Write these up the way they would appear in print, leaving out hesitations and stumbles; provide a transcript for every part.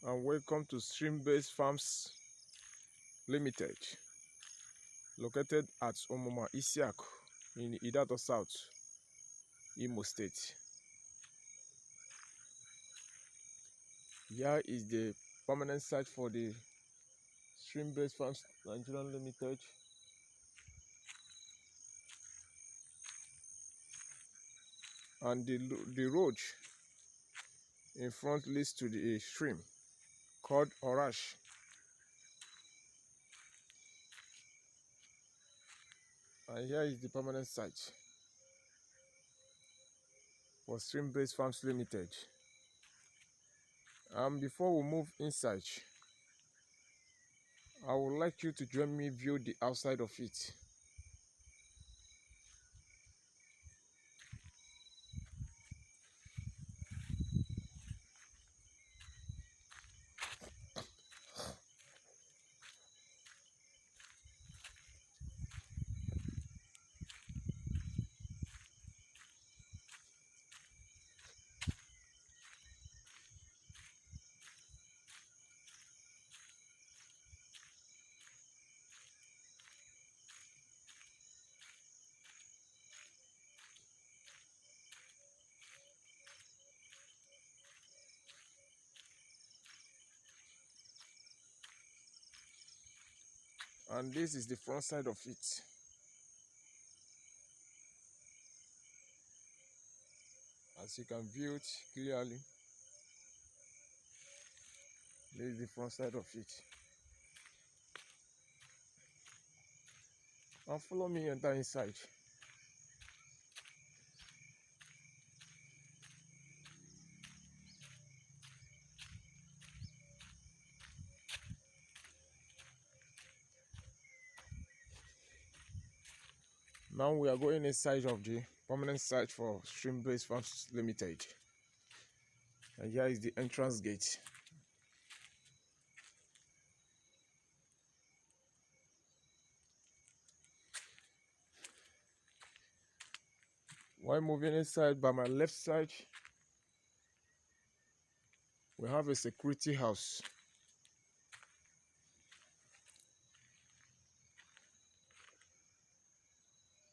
and welcome to Stream-Based Farms Limited, located at Omoma Isiak in Idato South, Imo State. Here is the permanent site for the Stream-Based Farms Nigeria Limited. And the road in front leads to the stream called Orash. And here is the permanent site for Stream-Based Farms Limited. Before we move inside, I would like you to join me view the outside of it. And this is the front side of it. As you can view it clearly, this is the front side of it. And follow me enter inside. Now we are going inside of the permanent site for Stream-Based Farms Limited. And here is the entrance gate. While moving inside, by my left side, we have a security house.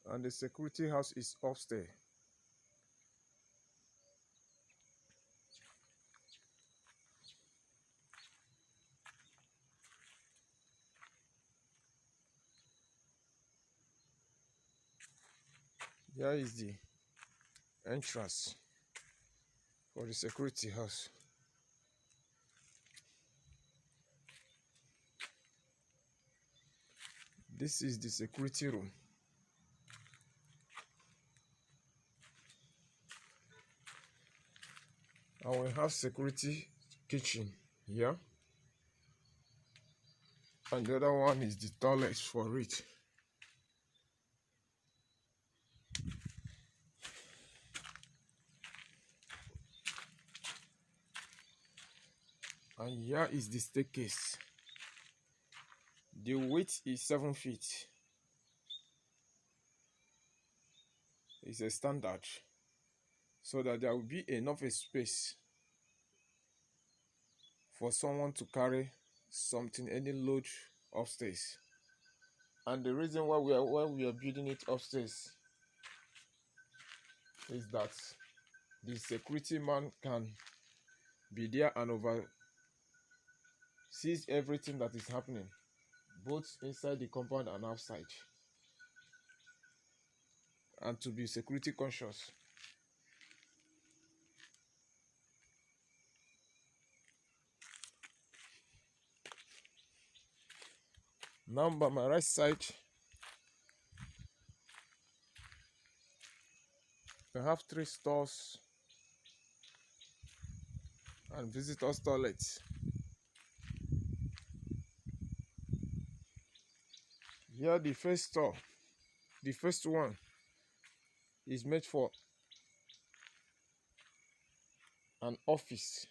And the security house is upstairs. Here is the entrance for the security house. This is the security room. And we have security kitchen here. And the other one is the toilet for it. And here is the staircase. The width is 7 feet. It's a standard, so that there will be enough space for someone to carry something, any load upstairs. And the reason why we are building it upstairs is that the security man can be there and oversees everything that is happening, both inside the compound and outside, and to be security conscious. Now by my right side, we have 3 stores and visitors toilets. Here the first store, the first one, is made for an office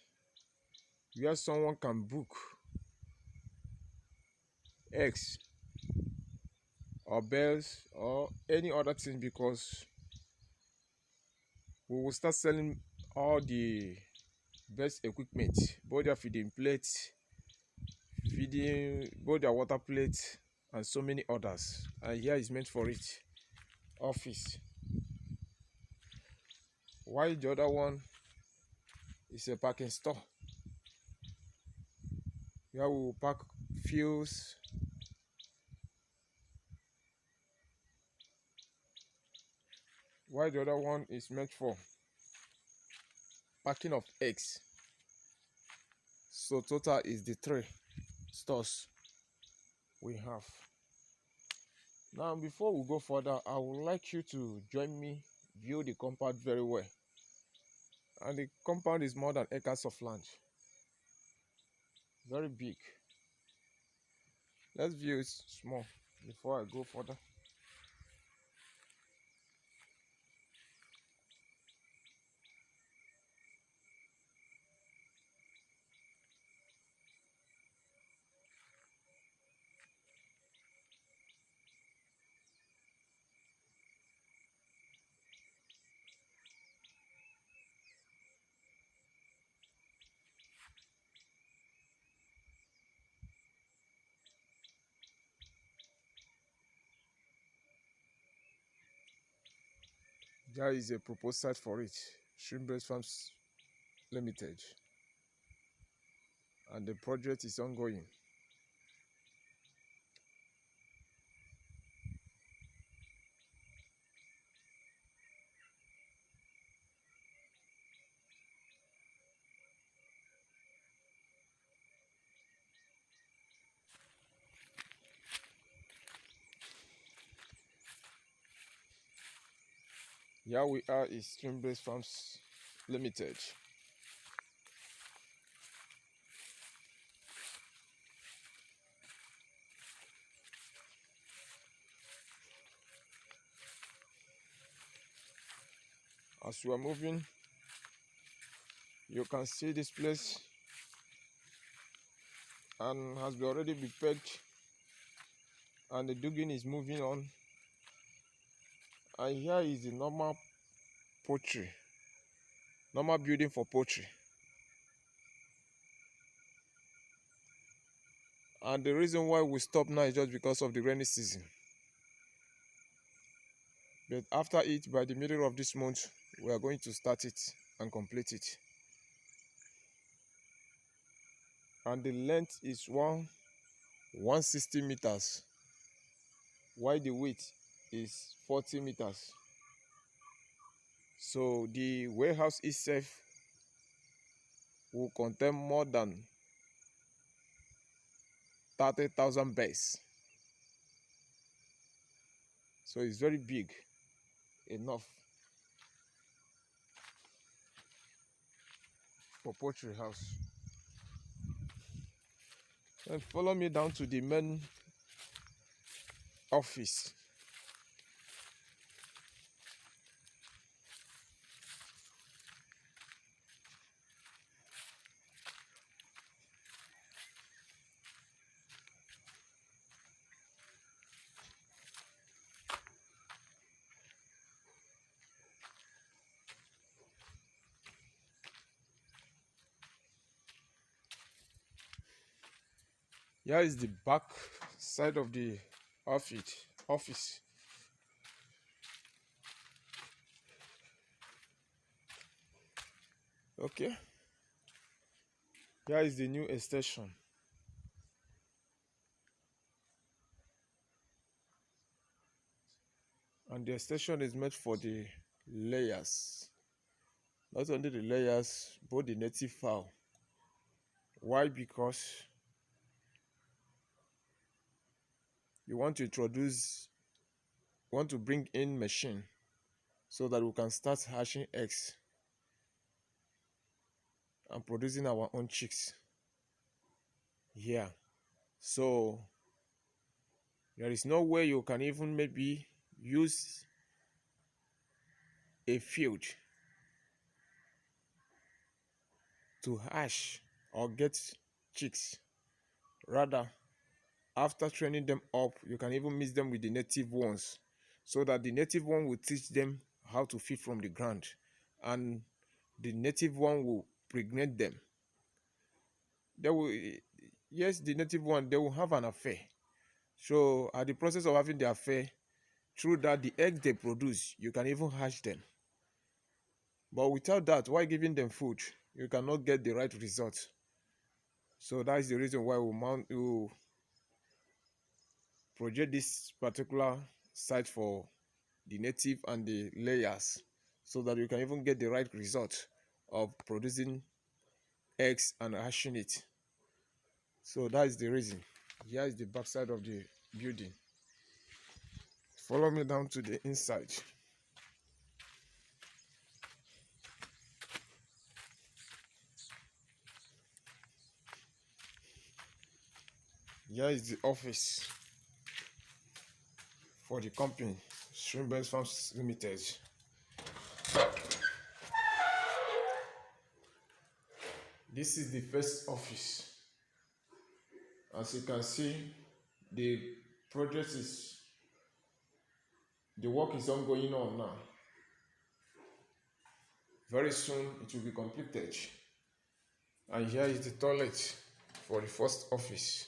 where someone can book eggs or bells or any other thing, because we will start selling all the best equipment, both their feeding plates, feeding, both their water plates, and so many others. And here is meant for it. Office. While the other one is a parking store. Here we will park fuels, while the other one is meant for packing of eggs. So total is the 3 stores we have. Now before we go further, I would like you to join me view the compound very well. And the compound is more than acres of land. Very big. Let's view it small before I go further. There is a proposed site for it, Shrimp Based Farms Limited, and the project is ongoing. Here we are is Shrimp Based Farms Limited. As you are moving, you can see this place and has already been pegged, and the digging is moving on. And here is the normal poultry, normal building for poultry. And the reason why we stop now is just because of the rainy season. But after it, by the middle of this month, we are going to start it and complete it. And the length is 160 meters, while the width is 40 meters. So the warehouse itself will contain more than 30,000 beds. So it's very big, enough for poultry house. And follow me down to the main office. Here is the back side of the office. Okay. Here is the new extension. And the extension is made for the layers. Not only the layers, but the native fowl. Why? Because you want to bring in machine so that we can start hatching eggs and producing our own chicks here. So there is no way you can even maybe use a field to hatch or get chicks. Rather, after training them up, you can even mix them with the native ones, so that the native one will teach them how to feed from the ground, and the native one will impregnate them. They will, yes, the native one, they will have an affair. So at the process of having the affair, through that, the eggs they produce, you can even hatch them. But without that, why giving them food? You cannot get the right result. So that is the reason why we project this particular site for the native and the layers, so that you can even get the right result of producing eggs and hatching it. So that is the reason. Here is the backside of the building. Follow me down to the inside. Here is the office for the company, Shrimp Farms Limited. This is the first office. As you can see, the work is ongoing on now. Very soon it will be completed. And here is the toilet for the first office.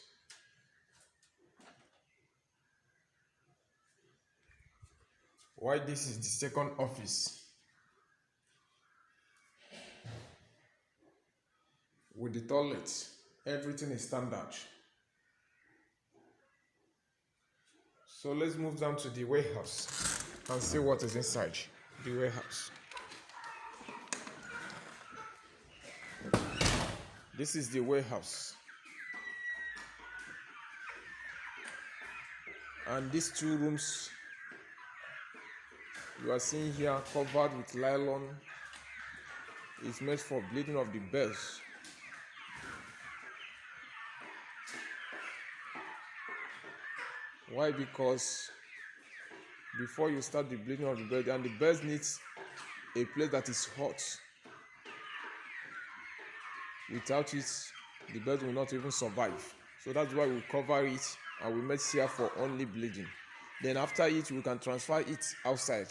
Why this is the second office? With the toilet, everything is standard. So let's move down to the warehouse and see what is inside the warehouse. This is the warehouse. And these two rooms you are seeing here, covered with nylon, is made for bleeding of the birds. Why? Because before you start the bleeding of the bird, and the birds needs a place that is hot. Without it, the bird will not even survive. So that's why we cover it and we make here for only bleeding. Then after it, we can transfer it outside.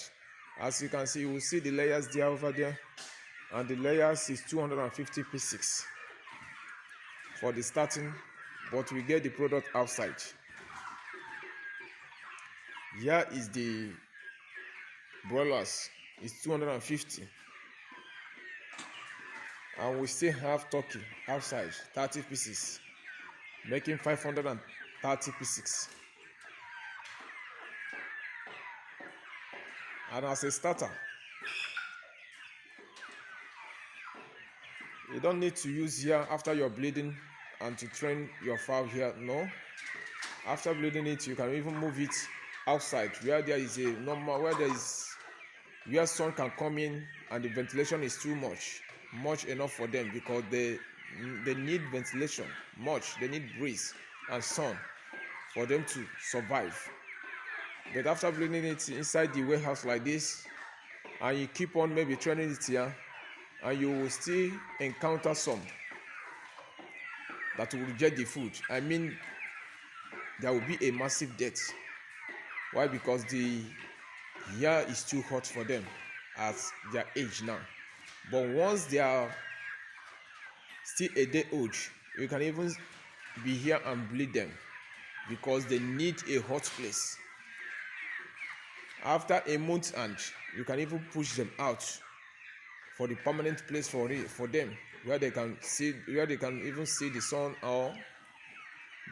As you can see, you will see the layers there over there, and the layers is 250 pieces for the starting, but we get the product outside. Here is the broilers, it's 250, and we still have turkey outside, 30 pieces, making 530 pieces. And as a starter, you don't need to use here after you're bleeding and to train your fowl here. No, after bleeding it, you can even move it outside where there is a normal, where sun can come in and the ventilation is too much enough for them, because they need ventilation much. They need breeze and sun for them to survive. But after bleeding it inside the warehouse like this, and you keep on maybe training it here, and you will still encounter some that will reject the food. I mean, there will be a massive death. Why? Because the air is too hot for them at their age now. But once they are still a day old, you can even be here and bleed them, because they need a hot place. After a month, and you can even push them out for the permanent place for them, where they can even see the sun, or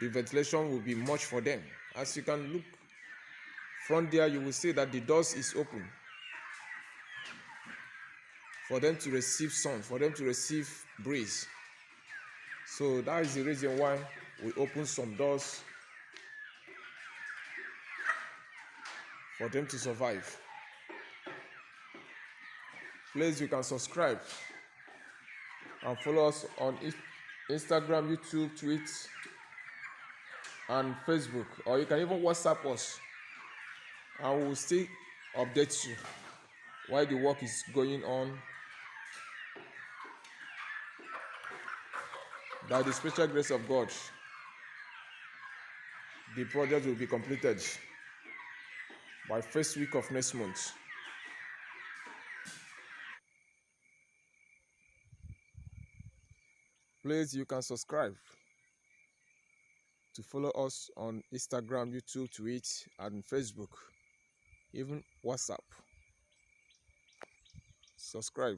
the ventilation will be much for them. As you can look from there, you will see that the doors is open for them to receive sun, for them to receive breeze. So that is the reason why we open some doors for them to survive. Please, you can subscribe and follow us on Instagram, YouTube, Twitter, and Facebook, or you can even WhatsApp us, and we will still update you while the work is going on. By the special grace of God, the project will be completed by first week of next month. Please, you can subscribe to follow us on Instagram, YouTube, Twitter, and Facebook, even WhatsApp. Subscribe.